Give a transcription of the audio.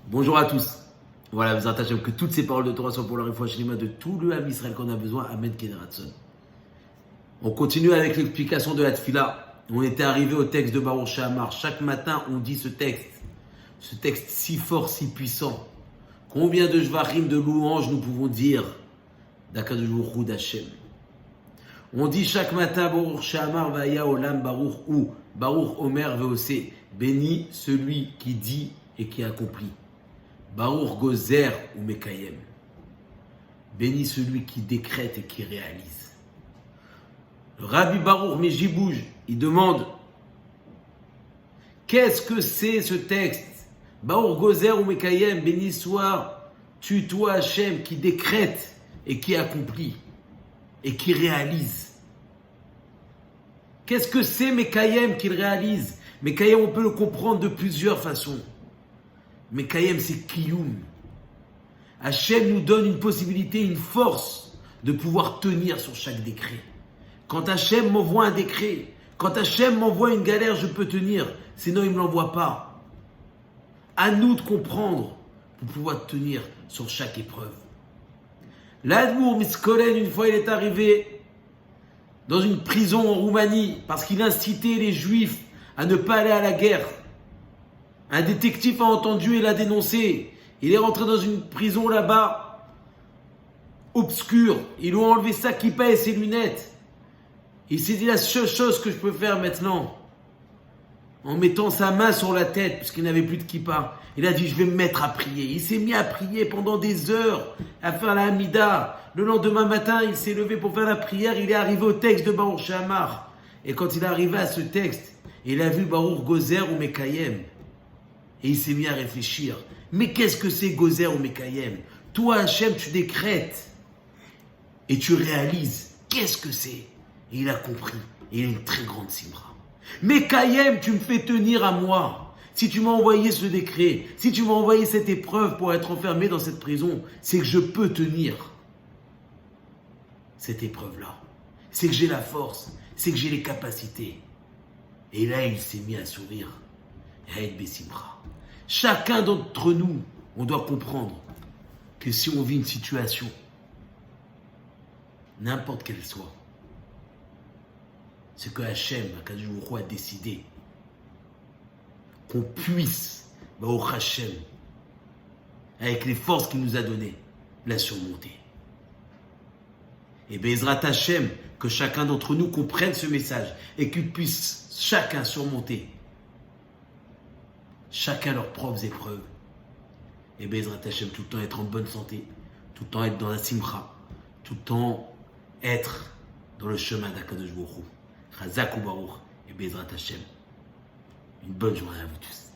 Bonjour à tous. Voilà, vous attachez que toutes ces paroles de Torah soient pour la réfoua shlema de tout le Ham Israël qu'on a besoin. Amen Kedratson. On continue avec l'explication de la Tfila. On était arrivé au texte de Baruch She'amar. Chaque matin, on dit ce texte si fort, si puissant. Combien de Jvachim, de louanges nous pouvons dire d'Akadosh Baruch Hu d'Hashem. On dit chaque matin Baruch She'amar Vaya Olam Baruch Hu Baruch Omer Veose. Béni celui qui dit et qui accomplit. Baruch Gozer ou Mekayem. Béni celui qui décrète et qui réalise. Le Rabbi Baruch Mejibouj, il demande qu'est-ce que c'est ce texte? Baruch Gozer ou Mekayem, béni sois-tu toi Hachem qui décrète et qui accomplit et qui réalise. Qu'est-ce que c'est Mekayem qu'il réalise? Mekayem, on peut le comprendre de plusieurs façons. Mekayem, c'est Kiyum. Hachem nous donne une possibilité, une force de pouvoir tenir sur chaque décret. Quand Hachem m'envoie un décret, quand Hachem m'envoie une galère, je peux tenir. Sinon, il ne me l'envoie pas. À nous de comprendre pour pouvoir tenir sur chaque épreuve. L'Admour Miskolen, une fois, il est arrivé dans une prison en Roumanie parce qu'il incitait les Juifs à ne pas aller à la guerre. Un détective a entendu et l'a dénoncé. Il est rentré dans une prison là-bas, obscure. Ils lui ont enlevé sa kippa et ses lunettes. Il s'est dit la seule chose que je peux faire maintenant, en mettant sa main sur la tête, puisqu'il n'avait plus de kippa, il a dit je vais me mettre à prier. Il s'est mis à prier pendant des heures, à faire la Hamida. Le lendemain matin, il s'est levé pour faire la prière. Il est arrivé au texte de Baruch She'amar. Et quand il est arrivé à ce texte, il a vu Baruch Gozer ou Mekayem. Et il s'est mis à réfléchir. Mais qu'est-ce que c'est Gozer ou Mekayem? Toi, Hachem, tu décrètes et tu réalises. Qu'est-ce que c'est? Et il a compris. Et il a une très grande simra. Mekayem, tu me fais tenir à moi. Si tu m'as envoyé ce décret, si tu m'as envoyé cette épreuve pour être enfermé dans cette prison, c'est que je peux tenir cette épreuve-là. C'est que j'ai la force. C'est que j'ai les capacités. Et là, il s'est mis à sourire. Chacun d'entre nous, on doit comprendre que si on vit une situation, n'importe quelle soit, c'est que Hachem, Akadosh Baruch Hu, a décidé qu'on puisse, au Hachem, avec les forces qu'il nous a données, la surmonter. Et Bezrat Hachem, que chacun d'entre nous comprenne ce message et qu'il puisse chacun surmonter chacun leurs propres épreuves. Et Bezrat Hachem, tout le temps être en bonne santé, tout le temps être dans la simcha, tout le temps être dans le chemin d'Akadosh Baruch Hu. Chazak ou Baruch et Bezrat Hachem. Une bonne journée à vous tous.